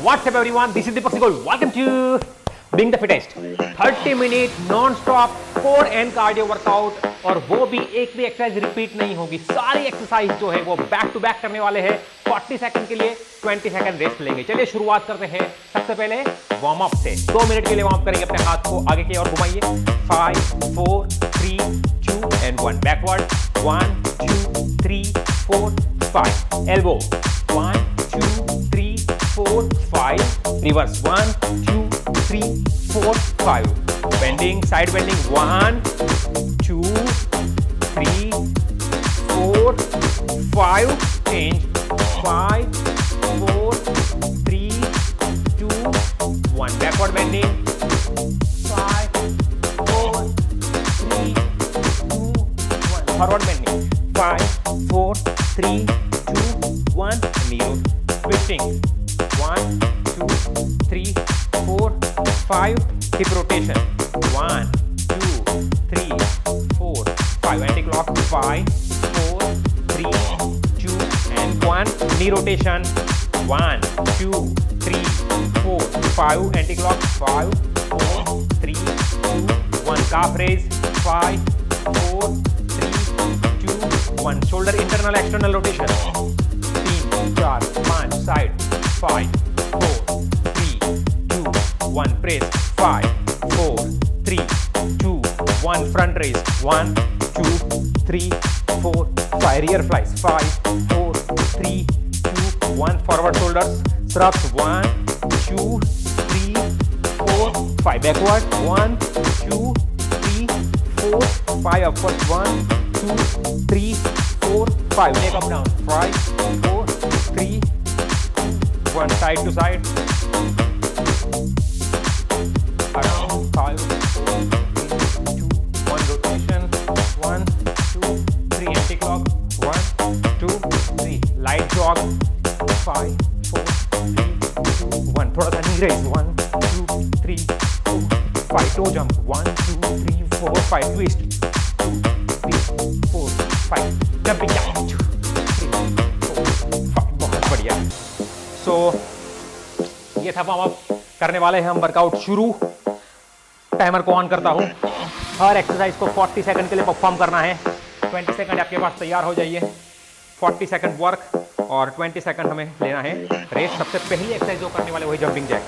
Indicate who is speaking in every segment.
Speaker 1: What's up everyone? This is Deepak Sigol. Welcome to Being the Fittest. 30 minute non stop core and cardio workout, और वो भी एक भी exercise repeat नहीं होगी। सारी एक्सरसाइज जो है वो बैक टू बैक करने वाले हैं। 40 सेकंड के लिए 20 सेकंड रेस्ट लेंगे। चलिए शुरुआत करते हैं। सबसे पहले वार्म अप से 2 मिनट के लिए वार्म अप करेंगे। अपने हाथ को आगे की ओर घुमाइए। 5 4 3 2 and 1 backward. 1 2 3 4 5 elbow. 1 2 3 4 5 reverse. 1 2 3 4 5 bending, side bending. 1 2 3 4 5 change. 5 4 3 2 1 backward bending. 5 4 3 2 1 forward bending. 5 4 3 2 1 नीरो twisting. 1 2 3 4 5 hip rotation। 1 2 3 4 5 anti clock। 5 4 3 2 and 1 knee rotation। 1 2 3 4 5 anti clock। 5 4 3 2 1 calf raise। 5 4 3 2 1 shoulder internal external rotation। 3 4 5 side। 5 4 3 2 1 press। 5 4 3 2 1 front raise। 1 2 3 4 5 rear flies। 5 4 3 2 1 forward shoulders thrusts। 1 2 3 4 5 backward। 1 2 3 4 5 upward। 1 2 3 4 5 leg up down। 5 4 3 2 1 side to side around। 5 4 3 2 1 rotation। 1 2 3 anti clock। 1 2 3 light jog। 5 4 3 2 1 थोड़ा सा knee raise। 1 2 3 4 5 toe jump। 1 2 3 4 5 twist। 2 3 4 5 jumping jack। 2 3 4 5 बहुत बढ़िया। सो ये था warm up. करने वाले हैं हम वर्कआउट शुरू। टाइमर को ऑन करता हूं। हर एक्सरसाइज को 40 सेकंड के लिए परफॉर्म करना है। 20 सेकंड आपके पास तैयार हो जाइए। 40 सेकंड वर्क और 20 सेकंड हमें लेना है रेस्ट। सबसे पहली एक्सरसाइज जो करने वाले वही jumping jack.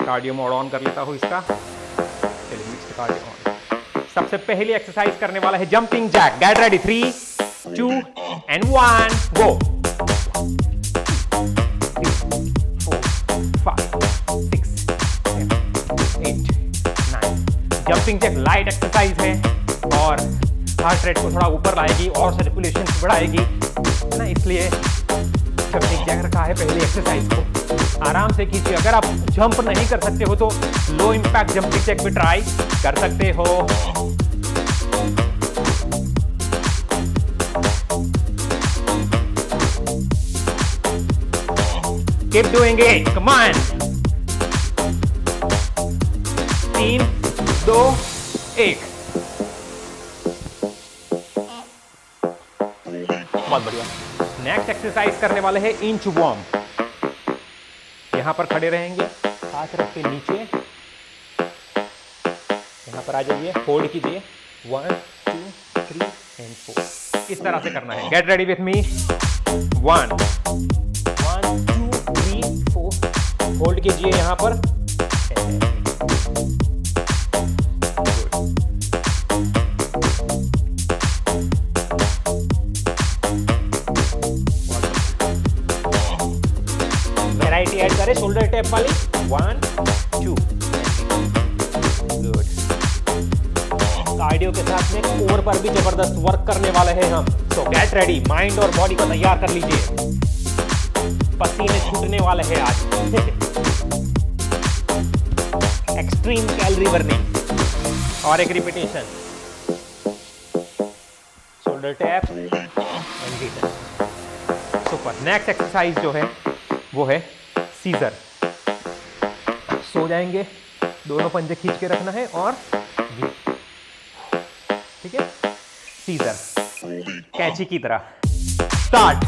Speaker 1: Cardio mode on कर लेता हूं इसका। चलिए मिक्स कार्डियो ऑन। सबसे पहली एक्सरसाइज करने वाला है jumping jack. Get ready. 3 2 and 1 go. Jumping jack light exercise है और हार्ट रेट को थोड़ा ऊपर लाएगी और सर्कुलेशन बढ़ाएगी, है ना। इसलिए जंपिंग जैक रखा है पहली एक्सरसाइज को। आराम से कीजिए। अगर आप जंप नहीं कर सकते हो तो लो इंपैक्ट जंपिंग जैक भी ट्राई कर सकते हो। Keep doing it, come on. 3 2 1 बहुत बढ़िया। नेक्स्ट एक्सरसाइज करने वाले हैं इंच वार्म। यहां पर खड़े रहेंगे, हाथ रख के नीचे, यहां पर आ जाइए, होल्ड कीजिए। 1 2 3 एंड 4 इस तरह से करना है। Get ready with me. 1 2 3 4 hold कीजिए यहां पर। वैरायटी ऐड करें शोल्डर टैप वाली। 1 2 गुड। कार्डियो के साथ में कोर पर भी जबरदस्त वर्क करने वाले हैं हम। सो गेट रेडी। माइंड और बॉडी को तैयार कर लीजिए। पसीने छूटने वाले हैं आज। Extreme calorie burning. और एक repetition. Shoulder tap and return. Super. Next exercise जो है वो है सीजर। सो जाएंगे, दोनों पंजे खींच के रखना है और ठीक है। सीजर कैची की तरह। स्टार्ट।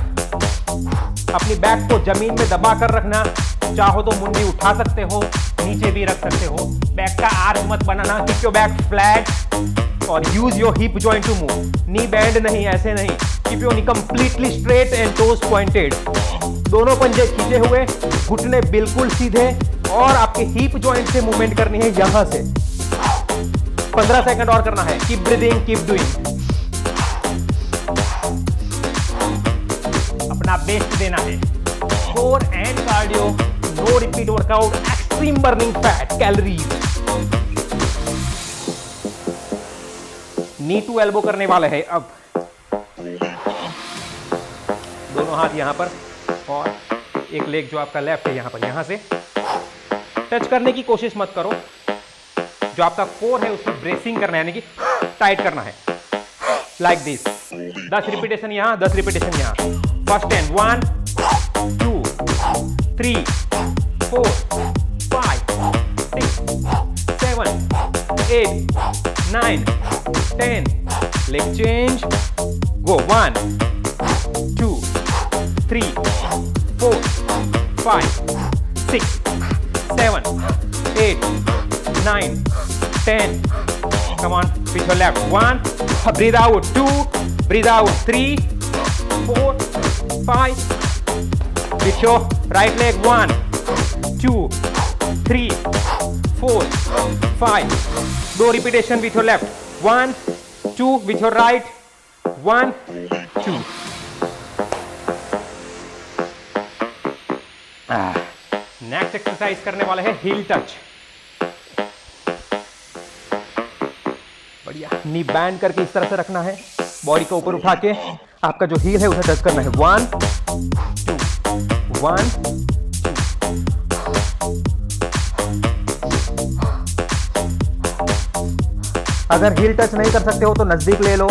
Speaker 1: अपनी बैक को जमीन में दबा कर रखना, चाहो तो मुंडी उठा सकते हो, नीचे भी रख सकते हो। बैक का आर्च मत बनाना, कीप योर बैक फ्लैट और use your hip joint to move. Knee bend नहीं, ऐसे नहीं, keep your knee completely straight and toes pointed. दोनों पंजे खींचे हुए, घुटने बिल्कुल सीधे और आपके हिप जॉइंट से मूवमेंट करनी है यहां से। 15 सेकंड और करना है। Keep breathing, keep doing. अपना बेस्ट देना है। Core and cardio, no repeat workout, extreme burning fat calories. Knee to elbow करने वाले हैं अब। दोनों हाथ यहां पर और एक लेग जो आपका लेफ्ट है यहां पर, यहां से टच करने की कोशिश मत करो। जो आपका कोर है उसको ब्रेसिंग करना है, यानी कि टाइट करना है, लाइक दिस। 10 रिपीटेशन यहां, 10 रिपीटेशन यहां। First 10, 1 2 3 4 5 6 7 8 9 10। Leg change, go. 1 2 3 4 5 6 7 8 9 10। Come on, with your left. 1, breathe out. 2, breathe out. 3 4 5. With your right leg. 1 2 3 4 5. 2 repetition with your left. 1 2 with your right. 1 2. Next exercise करने वाले हैं हिल touch. बढ़िया, नी band करके इस तरह से रखना है, बॉडी को ऊपर उठा के आपका जो हील है उसे टच करना है। 1 2 1 2। अगर हील टच नहीं कर सकते हो तो नजदीक ले लो,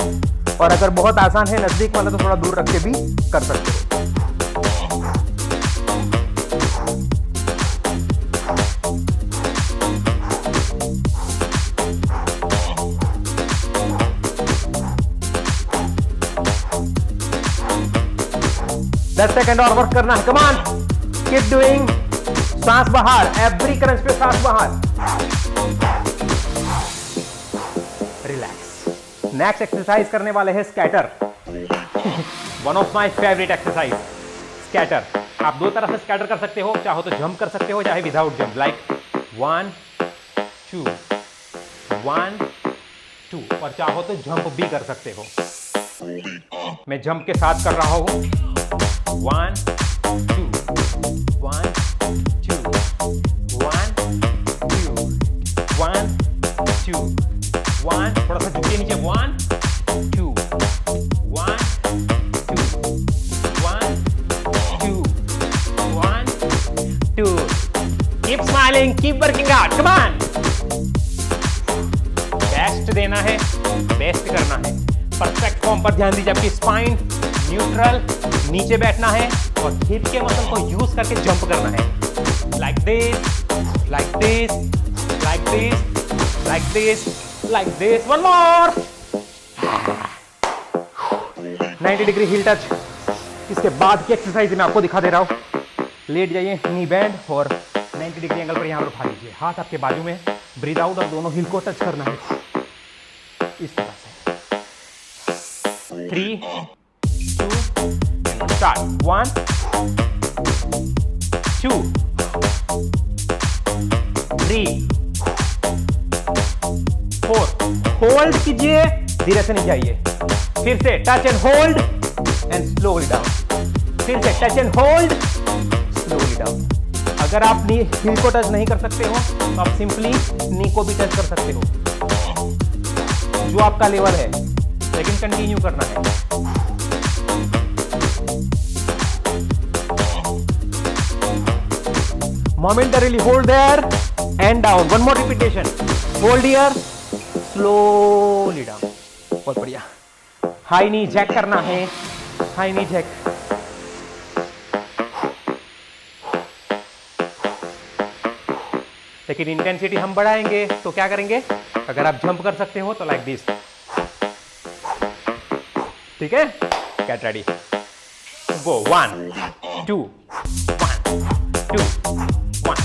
Speaker 1: और अगर बहुत आसान है नजदीक वाला तो थोड़ा दूर रख के भी कर सकते हो। दस सेकंड और वर्क करना है। Come on, keep doing. सांस बाहर, एवरी क्रंच पे सांस बाहर। रिलैक्स। नेक्स्ट एक्सरसाइज करने वाले हैं scatter. One of my favourite exercise, scatter. आप दो तरह से स्कैटर कर सकते हो, चाहो तो जंप कर सकते हो, चाहे विदाउट जंप, लाइक 1 2 1 2, और चाहो तो जंप भी कर सकते हो। मैं जंप के साथ कर रहा हूं। 1 2 1 2 1 2 1 2 1। थोड़ा सा झुकिए नीचे। 1 2 1 2 1 2 1 2। Keep smiling, keep working out. Come on, best देना है, बेस्ट करना है। परफेक्ट फॉर्म पर ध्यान दीजिए। आपकी स्पाइन न्यूट्रल, नीचे बैठना है और हिप के मसल को यूज करके जंप करना है। Like this, like this, like this, like this, like this. One more. 90 degree hill touch. इसके बाद की एक्सरसाइज मैं आपको दिखा दे रहा हूं। लेट जाइए, नी बैंड और 90 डिग्री एंगल पर यहां पर उठा लीजिए, हाथ आपके बाजू में। ब्रीद आउट और दोनों हिल को टच करना है इस तरह से। 3 2 स्टार्ट। 1 2 3 4। होल्ड कीजिए, धीरे से नहीं जाइए। फिर से touch and hold and slowly down. फिर से touch and hold, slowly down. अगर आप नी हिल को टच नहीं कर सकते हो तो आप सिंपली नी को भी टच कर सकते हो, जो आपका लेवल है, लेकिन कंटिन्यू करना है। Momentarily hold there and down. One more repetition. Hold here, slowly down. बहुत बढ़िया। हाई नी जैक करना है, हाई नी जैक। लेकिन इंटेंसिटी हम बढ़ाएंगे तो क्या करेंगे? अगर आप जंप कर सकते हो तो लाइक दिस। ठीक है, गेट रेडी, गो। 1 2 1 2 1।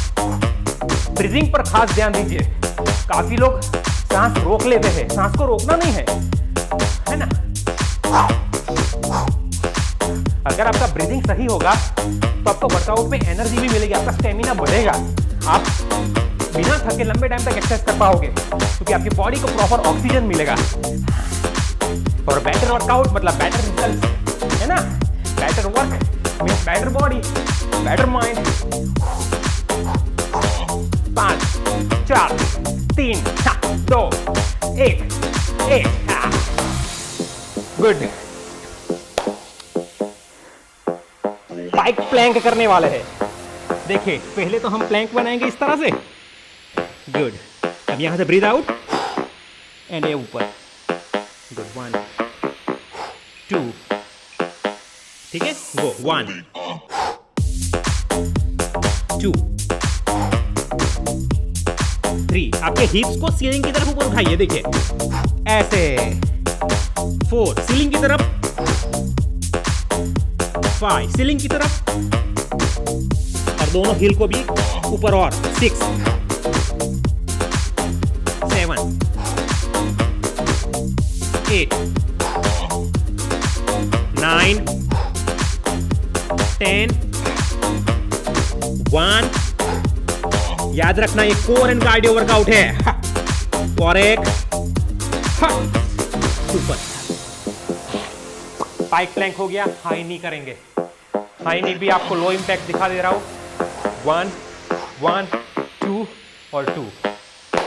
Speaker 1: ब्रीदिंग पर खास ध्यान दीजिए। काफी लोग सांस रोक लेते हैं, सांस को रोकना नहीं है ना। अगर आपका ब्रीदिंग सही होगा तो आपको वर्कआउट में एनर्जी भी मिलेगी, आपका स्टेमिना बढ़ेगा, आप बिना थके लंबे टाइम तक एक्सरसाइज कर पाओगे क्योंकि आपकी बॉडी को प्रॉपर ऑक्सीजन मिलेगा। और बेटर वर्कआउट मतलब बेटर रिजल्ट, है ना। Better work means better body, better mind. 5 4 3 2 1 good. Bike plank करने वाले हैं। देखिए पहले तो हम प्लैंक बनाएंगे इस तरह से, गुड। अब यहां से ब्रीथ आउट एंड ये ऊपर, गुड। 1 2 ठीक है, गो। 1 2 3। आपके हिप्स को सीलिंग की तरफ ऊपर उठाइए, देखिए ऐसे। 4 सीलिंग की तरफ, 5 सीलिंग की तरफ, और दोनों हिल को भी ऊपर, और 6 7 8 9 10 1। याद रखना ये कोर एंड कार्डियो वर्कआउट है। और एक सुपर। पाइक प्लैंक हो गया। हाई नी करेंगे। हाई नी भी आपको लो इंपैक्ट दिखा दे रहा हूं। 1 1 2 और 2,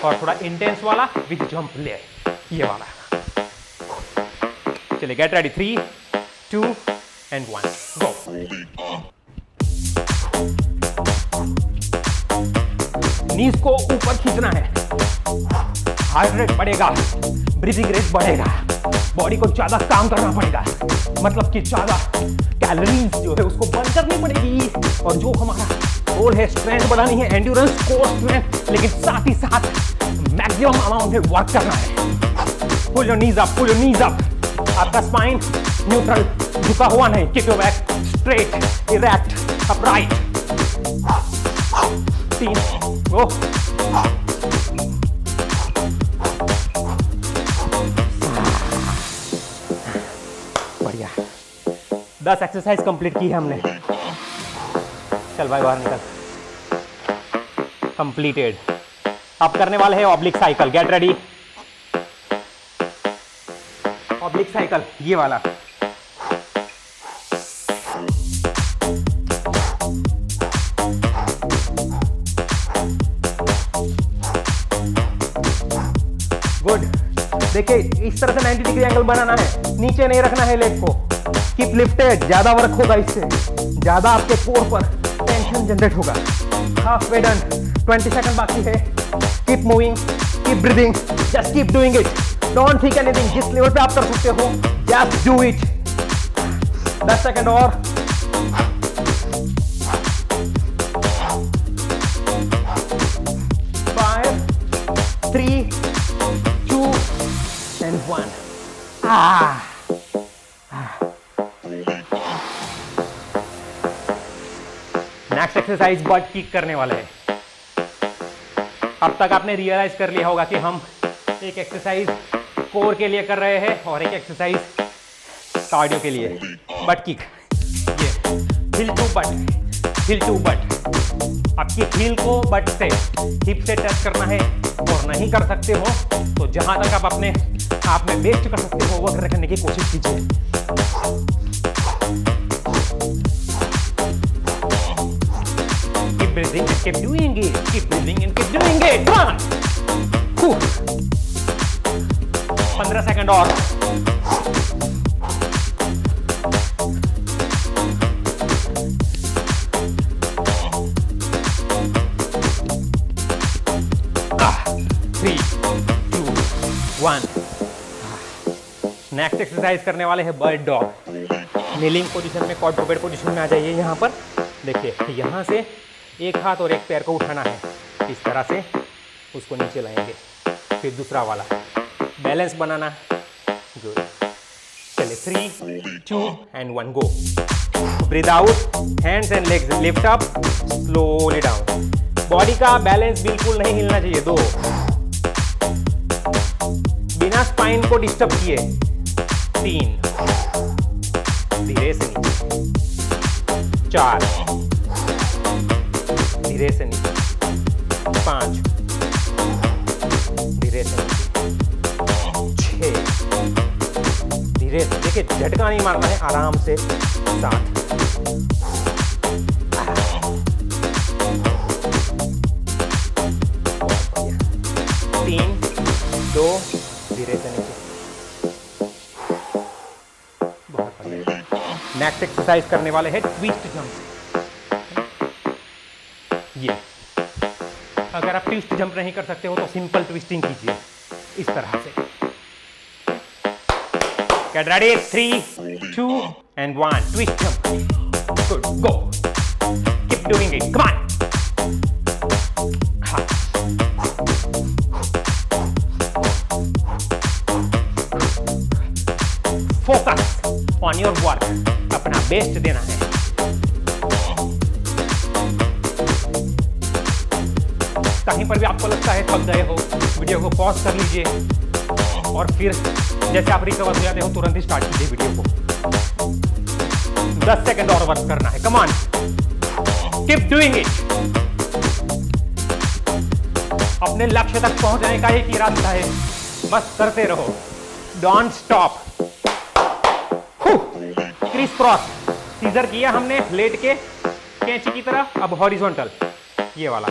Speaker 1: और थोड़ा इंटेंस वाला विद जंप ले, ये वाला। चलिए गेट रेडी। 3 2 एंड 1 गो। नीज को ऊपर खींचना है, हार्ट रेट बढ़ेगा, ब्रीथिंग रेट बढ़ेगा, बॉडी को ज्यादा काम करना पड़ेगा, मतलब कि ज्यादा कैलोरीज जो है उसको बर्न करनी पड़ेगी। और जो हमारा गोल है स्ट्रेंथ बढ़ानी है, एंड्योरेंस, कोर स्ट्रेंथ, लेकिन साथ ही साथ मैक्सिमम अमाउंट में वर्क करना है। Pull your knees up, pull your knees up. आपका स्पाइन न्यूट्रल, झुका हुआ नहीं। Keep your back straight, erect, upright. 3 go. बढ़िया। 10 एक्सरसाइज कंप्लीट की है हमने। चल भाई बाहर निकल। कंप्लीटेड। अब करने वाले हैं oblique cycle. Get ready. Oblique cycle ये वाला। गुड। देखिए इस तरह से 90 डिग्री एंगल बनाना है, नीचे नहीं रखना है लेग को। कीप लिफ्टेड, ज्यादा वर्क होगा इससे, ज्यादा आपके कोर पर टेंशन जनरेट होगा। हाफ वे डन, 20 सेकंड बाकी है। Keep moving, keep breathing, just keep doing it, don't think anything. जिस लेवल पे आप कर सकते हो जस्ट डू इट। 10 सेकंड और। नेक्स्ट एक्सरसाइज बट किक करने वाले हैं। अब तक आपने रियलाइज कर लिया होगा कि हम एक एक्सरसाइज कोर के लिए कर रहे हैं और एक एक्सरसाइज कार्डियो के लिए। बट किक, ये heel to butt, heel to butt. आपकी हील को बट से, हिप से टच करना है, और नहीं कर सकते हो तो जहां तक आप अपने आप में वेस्ट कर सकते हो वो करने की कोशिश कीजिए। Keep breathing and keep doing it. Keep breathing and keep doing it. Come on. 15 second और। नेक्स्ट एक्सरसाइज करने वाले हैं बर्ड डॉग। नीलिंग पोजीशन में, क्वाड्रुपेड पोजीशन में आ जाइए। यहाँ पर देखिए, यहाँ से एक हाथ और एक पैर को उठाना है, इस तरह से उसको नीचे लाएंगे। फिर दूसरा वाला बैलेंस बनाना। गुड। चलिए 3 2 and 1 go. Breathe out, hands and legs lift up, slowly down. Body का बैलेंस बिल्कुल नहीं हिलना चाहिए। 2, बिना स्पाइन को डिस्टर्ब किए। 3, धीरे से नीचे। 4, धीरे से नीचे। 5, धीरे से नीचे। 6, धीरे से, देखिए झटका नहीं मारना है, आराम से। 7, 3, 2, धीरे से नीचे। बहुत बढ़िया। नेक्स्ट एक्सरसाइज करने वाले हैं ट्विस्ट जंप। ये अगर आप ट्विस्ट जंप नहीं कर सकते हो तो सिंपल ट्विस्टिंग कीजिए इस तरह से। Get ready? 3, 2, and 1. Twist jump. Good. Go. Keep doing it. Come on. Focus on your work. अपना बेस्ट देना है। कहीं पर भी आपको लगता है थक गए हो, वीडियो को पॉज कर लीजिए और फिर जैसे आप रिकवर हो जाते हो तुरंत ही स्टार्ट कीजिए वीडियो को। 10 सेकंड और वर्क करना है। Come on, keep doing it. अपने लक्ष्य तक पहुंचने का एक ही रास्ता है, बस करते रहो। Don't stop. Criss cross scissor किया हमने लेट के कैंची की तरह। अब हॉरिजॉन्टल, ये वाला।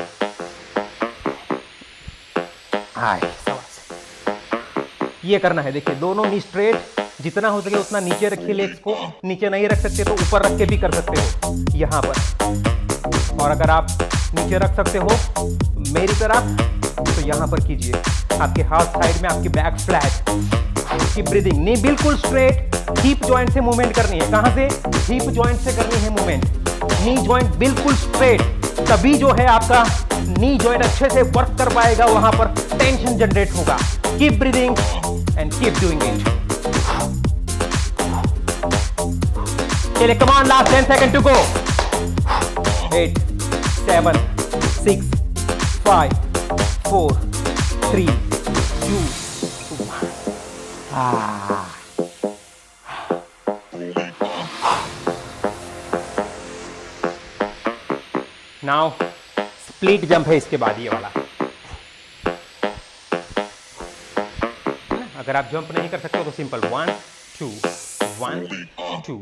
Speaker 1: हाय, ये करना है। देखिए दोनों नी स्ट्रेट, जितना हो सके उतना नीचे रखिए लेग्स को। नीचे नहीं रख सकते तो ऊपर रख के भी कर सकते हो यहाँ पर। और अगर आप नीचे रख सकते हो मेरी तरह तो यहाँ पर कीजिए। आपके हाथ साइड में, आपकी बैक फ्लैट। की ब्रीदिंग, नी बिल्कुल स्ट्रेट। हिप जॉइंट से मूवमेंट करनी है। कहाँ से? हिप जॉइंट से करनी है मूवमेंट। नी जॉइंट बिल्कुल स्ट्रेट, तभी जो है आपका नी जॉइंट अच्छे से वर्क कर पाएगा, वहां पर टेंशन जनरेट होगा। Keep breathing and keep doing it. चलिए, come on, last 10 seconds to go. 8, 7, 6, 5, 4, 3, 2, 1. Now split jump है इसके बाद, ये वाला। अगर आप जंप नहीं कर सकते हो तो सिंपल 1, 2, 1, 2,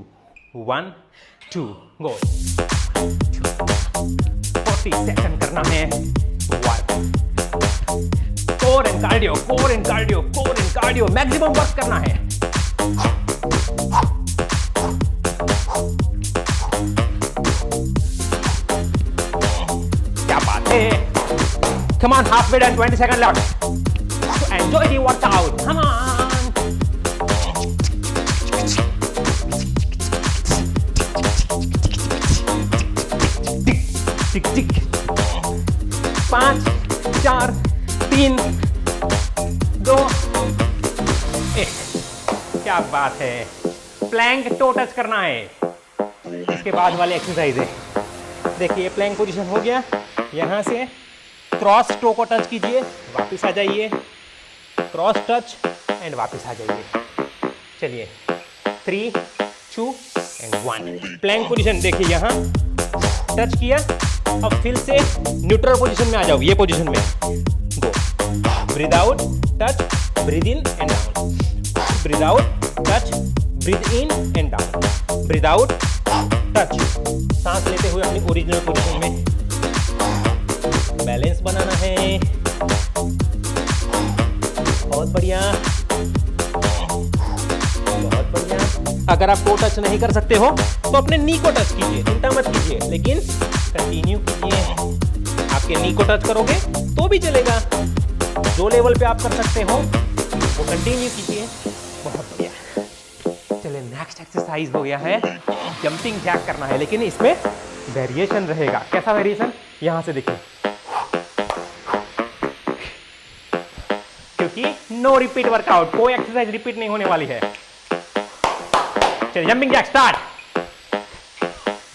Speaker 1: 1, 2, गो। 40 सेकंड करना है। 1, core and cardio, core and cardio, core and cardio, maximum work करना है। क्या बात है। Come on, halfway done, 20 seconds left. Enjoy the workout. Come on. टिक टिक। 5, 4, 3, 2, 1। क्या बात है। प्लैंक टो टच करना है इसके बाद वाले एक्सरसाइज है। देखिए प्लैंक पोजीशन हो गया। यहां से क्रॉस टो को टच कीजिए, वापस आ जाइए, क्रॉस टच एंड वापस आ जाइए। चलिए 3, 2 एंड 1। प्लैंक पोजीशन देखिए, यहाँ टच किया, अब फिर से न्यूट्रल पोजीशन में आ जाओ, ये पोजीशन में। Go. Breathe out, touch, breathe in and down. Breathe out, touch, breathe in and down. Breathe out, touch. सांस लेते हुए अपनी ओरिजिनल पोजीशन में बैलेंस बनाना है। बहुत बढ़िया, बहुत बढ़िया। अगर आप टो टच नहीं कर सकते हो तो अपने नी को टच कीजिए, चिंता मत कीजिए, लेकिन कंटिन्यू कीजिए। आपके नी को टच करोगे तो भी चलेगा। जो लेवल पे आप कर सकते हो वो कंटिन्यू कीजिए। बहुत बढ़िया। चलिए नेक्स्ट एक्सरसाइज हो गया है जंपिंग जैक करना है, लेकिन इसमें वेरिएशन रहेगा। कैसा वेरिएशन? यहां से देखिए, क्योंकि नो रिपीट वर्कआउट, कोई एक्सरसाइज रिपीट नहीं होने वाली है। चलिए जंपिंग जैक स्टार्ट।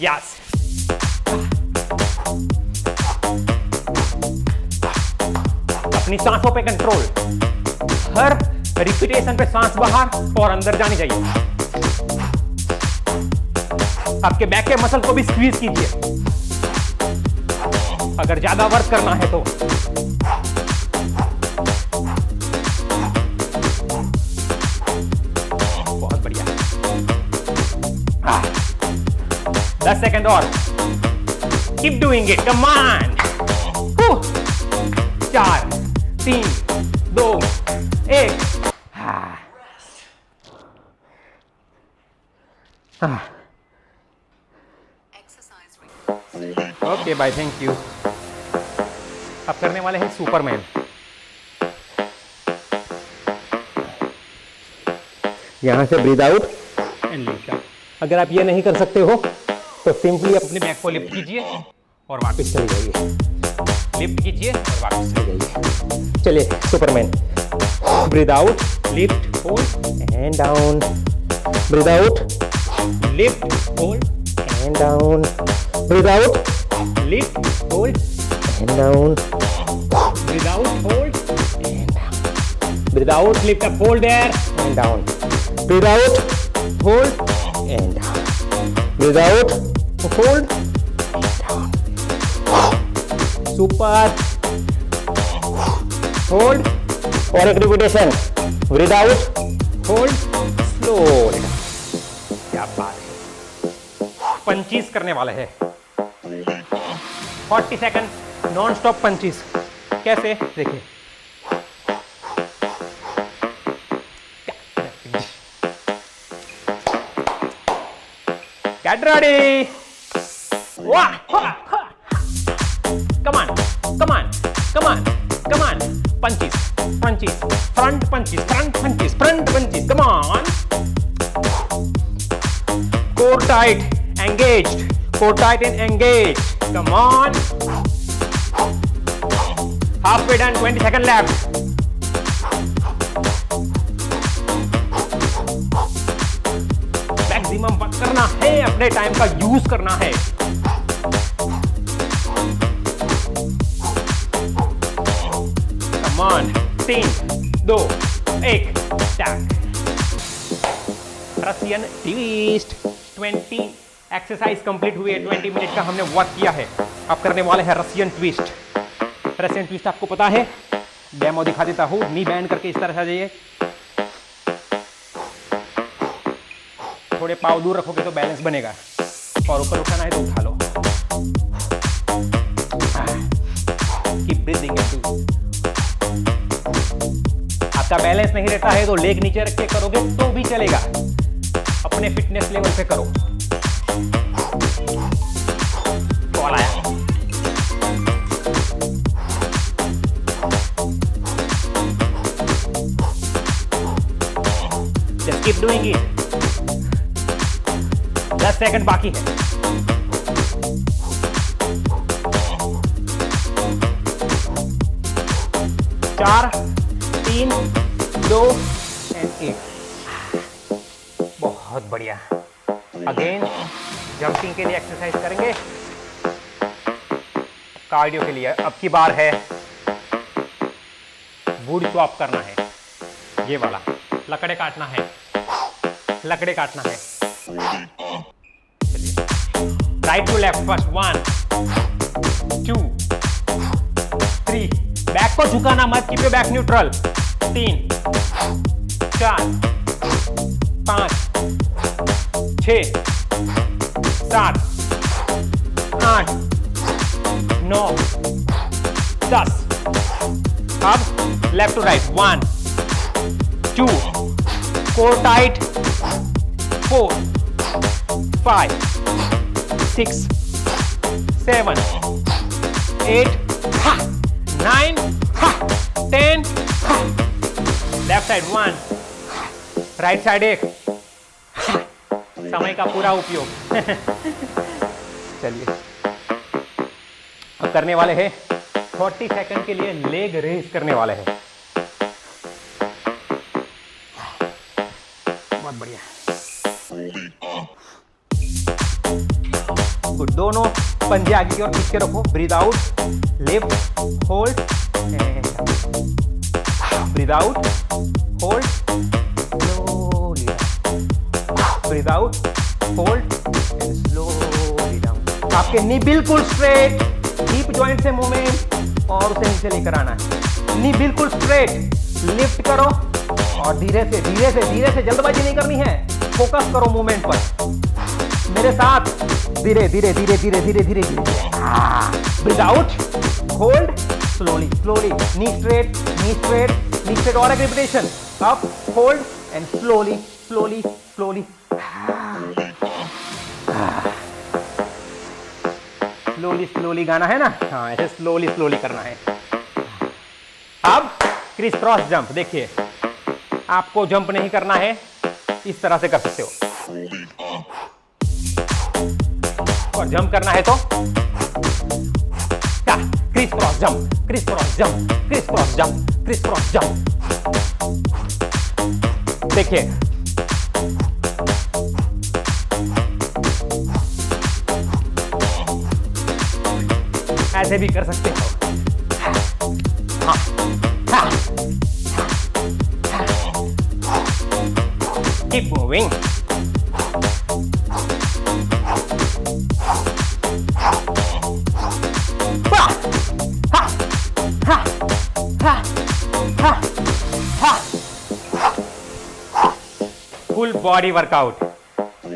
Speaker 1: यस, अपनी सांसों पे कंट्रोल, हर रिपीटेशन पे सांस बाहर और अंदर जानी चाहिए। आपके बैक के मसल को भी स्क्वीज कीजिए अगर ज्यादा वर्क करना है तो। बहुत बढ़िया, 10 सेकंड और, keep doing it, come on. 4 3 2 1। Okay bye, thank you. अब करने वाले हैं सुपरमैन। यहां से breathe out and lift up. अगर आप ये नहीं कर सकते हो तो सिंपली अपने बैक को लिफ्ट कीजिए और वापस चले जाइए, लिफ्ट कीजिए और वापस चले जाइए। चलिए Superman, breathe out, lift, hold and down, breathe out, lift, hold and down, breathe out, lift, hold and down, breathe out, hold and down, breathe out, lift up, hold there and down, breathe out, hold and down, breathe out, hold and down, super, hold और एक repetition, breathe out, hold, slowly, क्या बात है। पंचीस करने वाले हैं, 40 second non stop पंचीस। कैसे देखिए, गेट रेडी, वाह, come on come on come on come on, punches punches, front punches, front punches, front punches, come on, core tight, engaged, core tight and engaged, come on, halfway done, 20 seconds left, maximum work करना है, अपने time का use करना है। come on, 3 2 1 start. Russian twist, 20 exercise complete हुई है, 20 minute का हमने वर्क किया है। अब करने वाले हैं रसियन ट्विस्ट। रसियन ट्विस्ट आपको पता है, डेमो दिखा देता हूं। नी बैंड करके इस तरह से आ जाइए, थोड़े पाँव दूर रखोगे तो बैलेंस बनेगा, और ऊपर उठाना है तो उठा लो। Keep breathing. आपका बैलेंस नहीं रहता है तो लेग नीचे रख के करोगे तो भी चलेगा, अपने फिटनेस लेवल पे करो। कॉल आया, just keep doing it. 10 second बाकी है। चार, 3 2 एंड 1। बहुत बढ़िया। अगेन जंपिंग के लिए एक्सरसाइज करेंगे, कार्डियो के लिए। अब की बार है वुड चॉप करना है, ये वाला लकड़े काटना है, लकड़े काटना है। चलिए, right to left first, 1 2 3, back को झुकाना मत, कीप योर बैक न्यूट्रल। 3 4 5 6 7 8 9 10। अब left to right, 1 2, core tight, 4 5 6 7 8 9 10। Left side 1, right side 1। समय का पूरा उपयोग। चलिए, अब करने वाले हैं 40 सेकंड के लिए लेग रेस करने वाले हैं। बहुत बढ़िया। गुड, दोनों पंजे आगे की ओर खींच के रखो। Breathe out, lift, hold and breathe out, hold, slowly breathe out, hold and slowly down. आपके नी बिल्कुल स्ट्रेट, हिप जॉइंट से मूवमेंट और उसे नीचे लेकर आना है। नी बिल्कुल स्ट्रेट, लिफ्ट करो और धीरे से धीरे से धीरे से, जल्दबाजी नहीं करनी है, फोकस करो मूवमेंट पर मेरे साथ। धीरे धीरे धीरे धीरे धीरे धीरे धीरे breathe out, hold, slowly slowly, knee straight, knee straight, knee straight, और एक repetition, up, hold and slowly slowly slowly. Slowly slowly गाना है ना, हाँ ऐसे स्लोली स्लोली करना है। अब क्रिस क्रॉस जंप, देखिए आपको जंप नहीं करना है, इस तरह से कर सकते हो, और जंप करना है तो criss cross jump, criss cross jump, criss cross jump, criss cross jump. देखिए ऐसे भी कर सकते हो। हाँ, हाँ, keep moving. Ha, ha, ha, ha, ha, ha. Full body workout.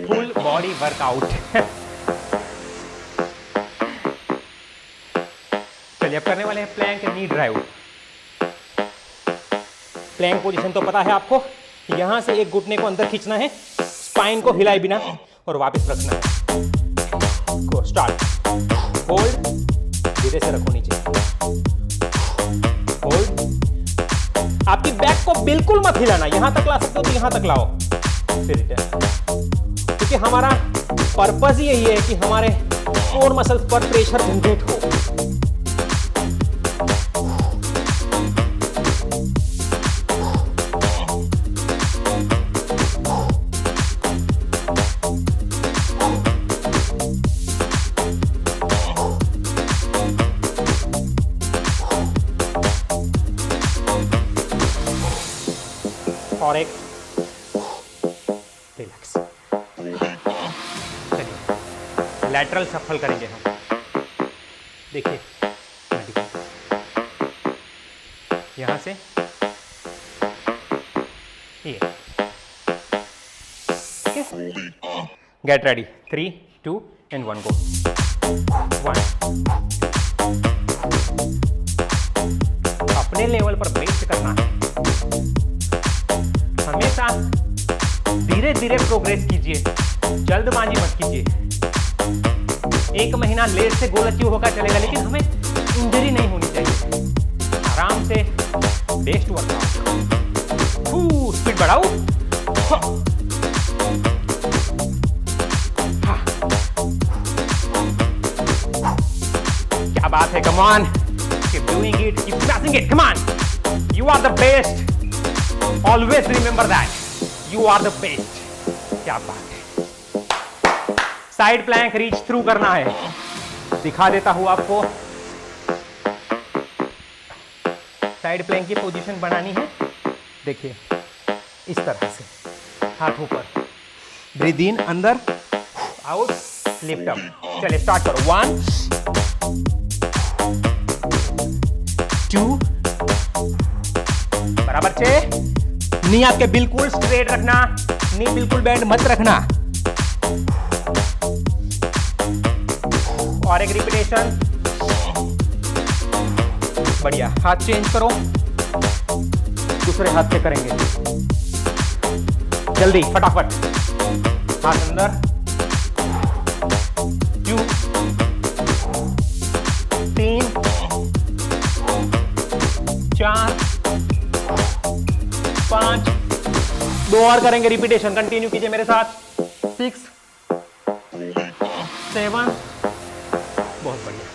Speaker 1: Full body workout. चलिए अब करने वाले हैं प्लैंक नी ड्राइव। प्लैंक पोजीशन तो पता है आपको, यहां से एक घुटने को अंदर खींचना है, स्पाइन को हिलाए बिना, और वापस रखना है। गो स्टार्ट, होल्ड, धीरे से रखो नीचे, होल्ड, आपकी बैक को बिल्कुल मत हिलाना, यहां तक ला सकते हो तो यहां तक लाओ, फिर रिटर्न। क्योंकि हमारा पर्पस यही है कि हमारे कोर मसल्स पर प्रेशर जनरेट हो। और एक रिलैक्स। चलिए लैटरल शफल करेंगे हम। देखिए यहां से ये, गेट रेडी, 3, 2 एंड 1 गो। 1, अपने लेवल पर बेस्ट करना है, हमेशा धीरे धीरे प्रोग्रेस कीजिए, जल्दबाजी मत कीजिए। 1 महीना लेट से गोल अचीव होगा चलेगा, लेकिन हमें इंजरी नहीं होनी चाहिए। आराम से बेस्ट वर्कआउट, स्पीड बढ़ाओ। क्या बात है, come on, keep doing it, keep smashing it, come on, you are the best, always remember that, you are the best. क्या बात है। साइड प्लैंक रीच थ्रू करना है, दिखा देता हूं आपको। साइड प्लैंक की पोजीशन बनानी है, देखिए इस तरह से, हाथ ऊपर, ब्रीथ इन, अंदर, आउट, लिफ्ट अप। चलिए स्टार्ट करो। 1, 2, बराबर से, नी आपके बिल्कुल स्ट्रेट रखना, नी बिल्कुल बेंड मत रखना। और एक रिपीटेशन, बढ़िया। हाथ चेंज करो, दूसरे हाथ से करेंगे, जल्दी फटाफट। हाथ अंदर, 2, 3, 4, 5, 2 और करेंगे रिपीटेशन, कंटिन्यू कीजिए मेरे साथ। 6, 7, बहुत बढ़िया।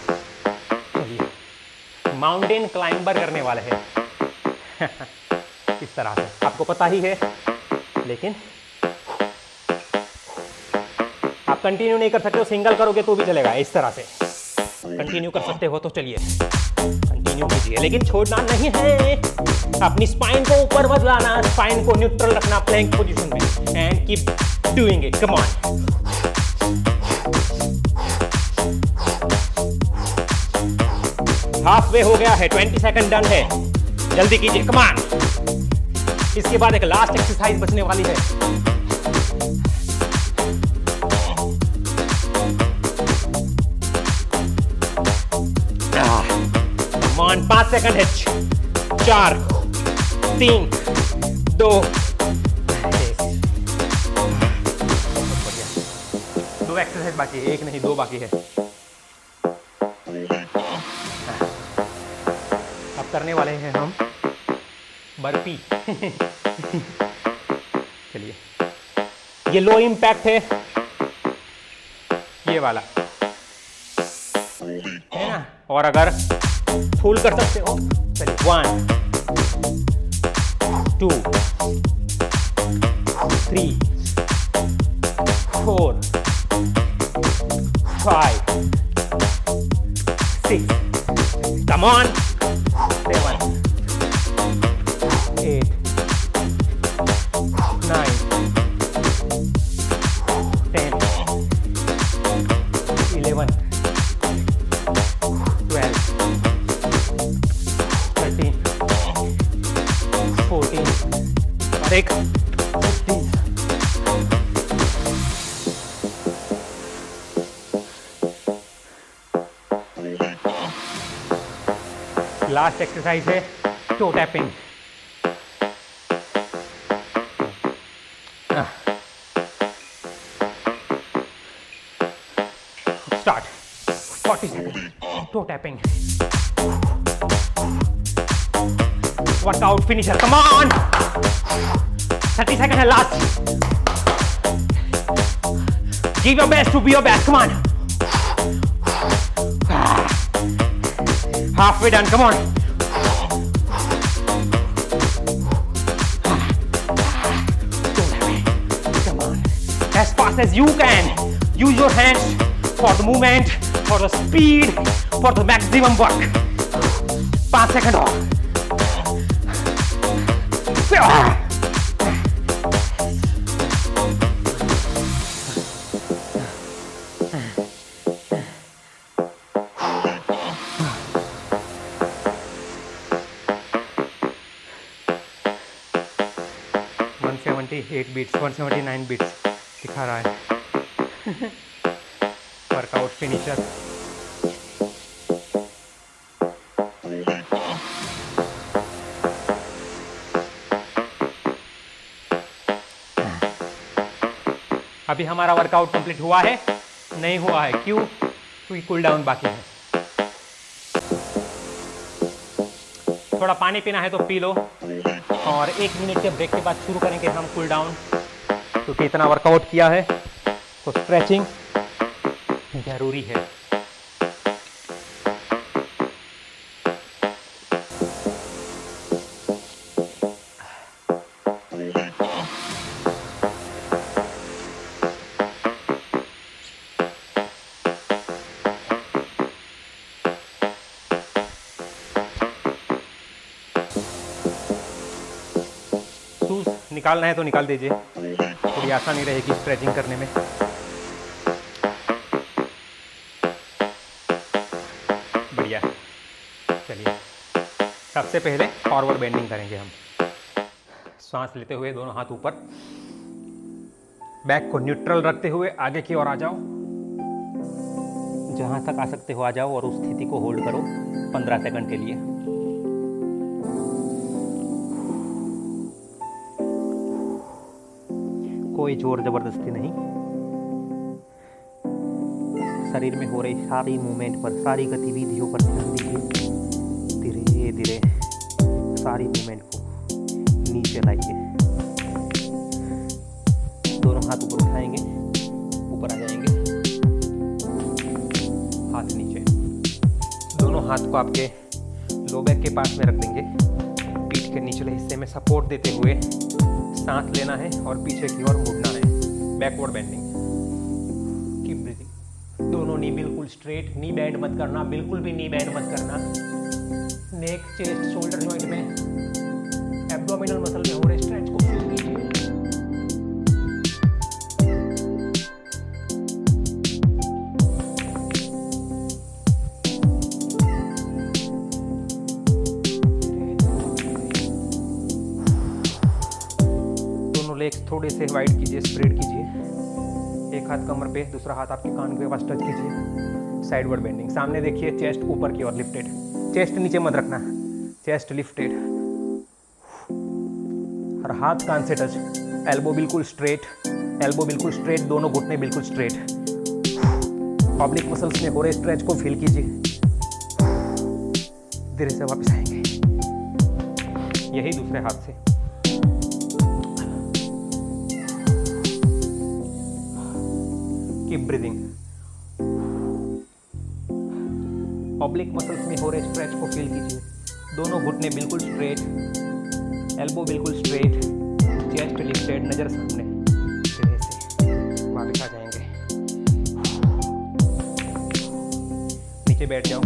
Speaker 1: चलिए माउंटेन क्लाइंबर करने वाले हैं इस तरह से, आपको पता ही है, लेकिन आप कंटिन्यू नहीं कर सकते हो, सिंगल करोगे तो भी चलेगा। इस तरह से कंटिन्यू कर सकते हो तो चलिए कंटिन्यू कीजिए, लेकिन छोड़ना नहीं है। अपनी स्पाइन को ऊपर मत लाना, स्पाइन को न्यूट्रल रखना प्लैंक पोजीशन में and keep doing it. Come on. Half way हो गया है, 20 सेकंड डन है, जल्दी कीजिए। Come on. इसके बाद एक लास्ट एक्सरसाइज बचने वाली है। कम ऑन, 5 सेकंड है। 4 3 2 दो एक्सरसाइज बाकी है, एक नहीं 2 बाकी है। अब करने वाले हैं हम बर्पी। चलिए, ये लो इम्पैक्ट है, ये वाला है ना। और अगर फुल कर सकते हो, चलिए 1 2 3 4 5 6 come on 7 8 9 10 11 12 13 14 और एक 15। लास्ट एक्सरसाइज है toe tapping. Start 40 second toe tapping workout finisher. Come on 30 second है last. Give your best to be your best. Come on, halfway done. Come on. Come on. As fast as you can. Use your hands for the movement, for the speed, for the maximum work. 5 seconds off. Beats 179 beats दिखा रहा है। Workout finisher. अभी हमारा workout complete हुआ है? नहीं हुआ है। क्यों? क्योंकि कूल डाउन बाकी है। थोड़ा पानी पीना है तो पी लो और 1 मिनट के ब्रेक के बाद शुरू करेंगे हम कूल डाउन, क्योंकि इतना वर्कआउट किया है तो स्ट्रेचिंग जरूरी है। निकालना है तो निकाल दीजिए, थोड़ी आसानी रहेगी स्ट्रेचिंग करने में। बढ़िया। चलिए, सबसे पहले फॉरवर्ड बेंडिंग करेंगे हम। सांस लेते हुए दोनों हाथ ऊपर, बैक को न्यूट्रल रखते हुए आगे की ओर आ जाओ। जहां तक आ सकते हो आ जाओ और उस स्थिति को होल्ड करो 15 सेकंड के लिए। कोई जोर जबरदस्ती नहीं, शरीर में हो रही सारी मूवमेंट पर, सारी गतिविधियों पर ध्यान दीजिए। धीरे धीरे सारी मूवमेंट को नीचे लाइए। दोनों हाथ ऊपर उठाएंगे, ऊपर आ जाएंगे, हाथ नीचे। दोनों हाथ को आपके लो बैक के पास में रख देंगे। पीठ के निचले हिस्से में सपोर्ट देते हुए सांस लेना है और पीछे की ओर मुड़ना है। Backward bending. बॉडी बिल्कुल स्ट्रेट, नी बैंड मत करना, बिल्कुल भी नी बैंड मत करना। नेक, चेस्ट, शोल्डर जॉइंट में, एब्डोमिनल मसल में हो रहे स्ट्रेच को फील कीजिए। दोनों लेग्स थोड़े से वाइड कीजिए, स्प्रेड कीजिए। एक हाथ कमर पे, दूसरा हाथ आपके कान के पास टच कीजिए। साइडवर्ड बेंडिंग, सामने देखिए, चेस्ट ऊपर की ओर लिफ्टेड, चेस्ट नीचे मत रखना, चेस्ट लिफ्टेड और हाथ कान से टच। एल्बो बिल्कुल स्ट्रेट, एल्बो बिल्कुल स्ट्रेट, दोनों घुटने बिल्कुल स्ट्रेट। ऑब्लिक मसल्स में हो रहे स्ट्रेच को फील कीजिए। धीरे से वापस आएंगे, यही दूसरे हाथ से। Keep breathing. ऑब्लिक मसल्स में हो रहे स्ट्रेच को फील कीजिए। दोनों घुटने बिल्कुल स्ट्रेट, एल्बो बिल्कुल स्ट्रेट, चेस्ट लिफ्टेड, नजर सामने। धीरे से वापस आ जाएंगे, नीचे बैठ जाओ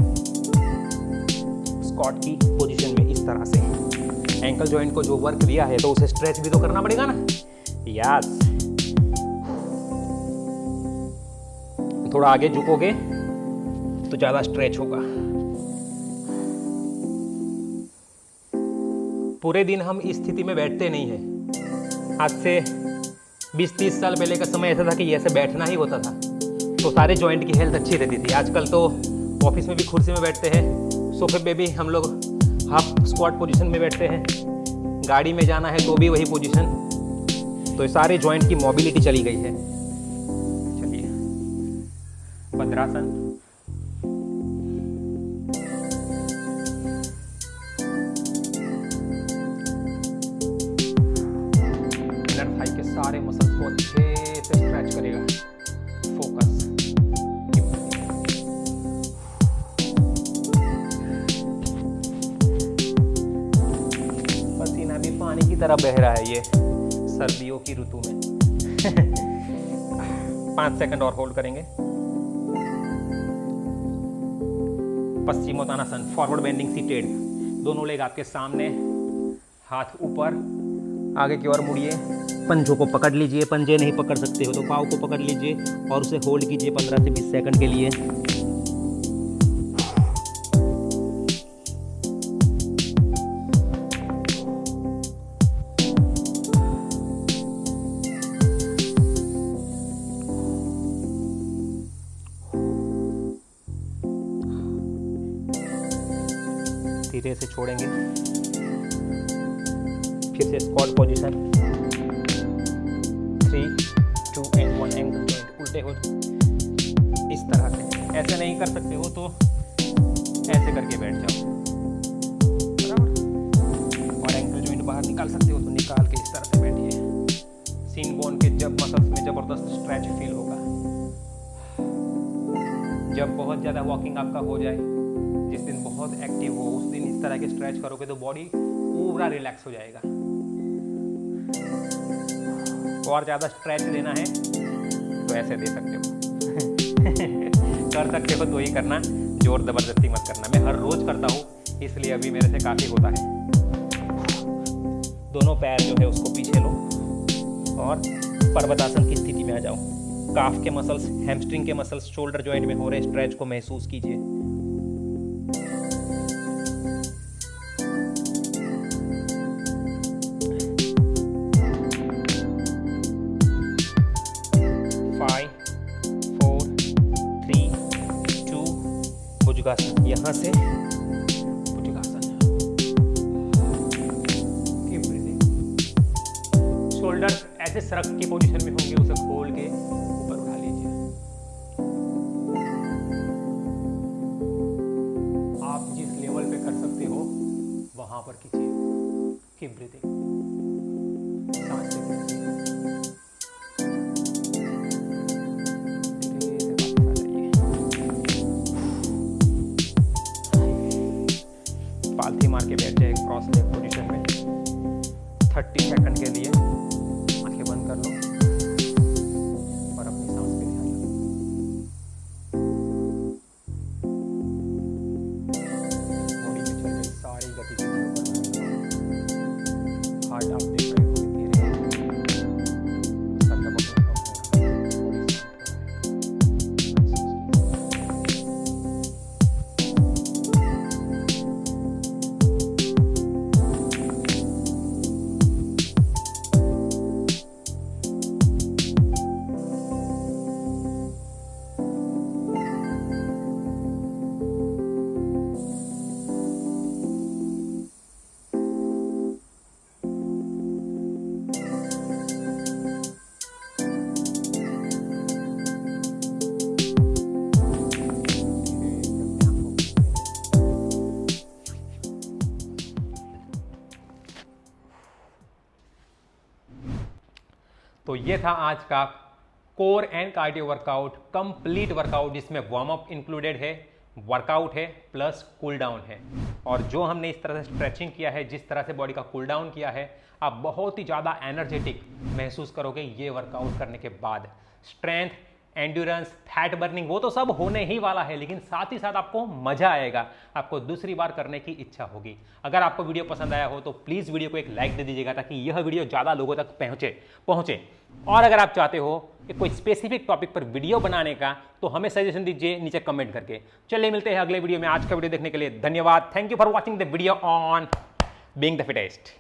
Speaker 1: स्क्वाट की पोजीशन में इस तरह से। एंकल जॉइंट को जो वर्क दिया है तो उसे स्ट्रेच भी तो करना पड़ेगा ना। यस, थोड़ा आगे झुकोगे तो ज़्यादा स्ट्रेच होगा। पूरे दिन हम इस स्थिति में बैठते नहीं हैं। आज से 20-30 साल पहले का समय ऐसा था कि ऐसे बैठना ही होता था, तो सारे जॉइंट की हेल्थ अच्छी रहती थी। आजकल तो ऑफिस में भी कुर्सी में बैठते हैं, सोफे पे भी हम लोग हाफ स्क्वाट पोजीशन में बैठते हैं, गाड़ी में जाना है तो भी वही पोजीशन। तो सारे जॉइंट की मोबिलिटी चली गई है। चलिए, भद्रासन। सारे मसल्स को अच्छे से स्ट्रेच करेगा। फोकस। पसीना भी पानी की तरह बह रहा है ये सर्दियों की ऋतु में। 5 सेकंड और होल्ड करेंगे। Paschimottanasana, forward bending seated. दोनों लेग आपके सामने, हाथ ऊपर, आगे की ओर मुड़िए। पंजों को पकड़ लीजिए, पंजे नहीं पकड़ सकते हो तो पाँव को पकड़ लीजिए और उसे होल्ड कीजिए 15 से 20 सेकंड के लिए। धीरे से छोड़ेंगे। फिर से squat position. 3, 2 and 1 angle joint उल्टे हो इस तरह से। ऐसे नहीं कर सकते हो तो ऐसे करके बैठ जाओ, बराबर। और एंगल जॉइंट बाहर निकाल सकते हो तो निकाल के इस तरह से बैठिए। सीन बोन के जब मसल्स में जबरदस्त स्ट्रेच फील होगा। जब बहुत ज़्यादा वॉकिंग आपका हो जाए, जिस दिन बहुत एक्टिव हो, उस दिन इस तरह के स्ट्रेच करोगे तो बॉडी पूरा रिलैक्स हो जाएगा। और ज़्यादा स्ट्रेच देना है तो ऐसे दे सकते हो। कर सकते हो तो ही करना, जोर ज़बरदस्ती मत करना। मैं हर रोज़ करता हूँ, इसलिए अभी मेरे से काफ़ी होता है। दोनों पैर जो है उसको पीछे लो और पर्वतासन की स्थिति में आ जाओ। काफ के मसल्स, हैमस्ट्रिंग के मसल्स, शोल्डर जॉइंट में हो रहे स्ट्रेच को महसूस कीजिए। भुजंगासन, यहाँ से भुजंगासन। शोल्डर ऐसे सरक की पोजीशन में होंगे, उसे खोल के ऊपर उठा लीजिए। आप जिस लेवल पे कर सकते हो वहां पर कीजिए। Keep breathing. सांस लेते पालथी मार के बैठ जाए क्रॉस लेग पोजीशन में। 30 सेकंड के लिए आंखें बंद कर लो और अपनी सांस पे ध्यान रखो। तो ये था आज का core and cardio workout, complete workout जिसमें वार्म अप इंक्लूडेड है, वर्कआउट है प्लस कूल डाउन है। और जो हमने इस तरह से स्ट्रेचिंग किया है, जिस तरह से बॉडी का कूल डाउन किया है, आप बहुत ही ज़्यादा एनर्जेटिक महसूस करोगे ये वर्कआउट करने के बाद। स्ट्रेंथ, एंड्योरेंस, फैट बर्निंग वो तो सब होने ही वाला है, लेकिन साथ ही साथ आपको मजा आएगा, आपको दूसरी बार करने की इच्छा होगी। अगर आपको वीडियो पसंद आया हो तो प्लीज़ वीडियो को एक लाइक दे दीजिएगा ताकि यह वीडियो ज़्यादा लोगों तक पहुंचे। और अगर आप चाहते हो कि कोई स्पेसिफिक टॉपिक पर वीडियो बनाने का तो हमें सजेशन दीजिए नीचे कमेंट करके। चलिए मिलते हैं अगले वीडियो में। आज का वीडियो देखने के लिए धन्यवाद। Thank you for watching the video on being the fittest.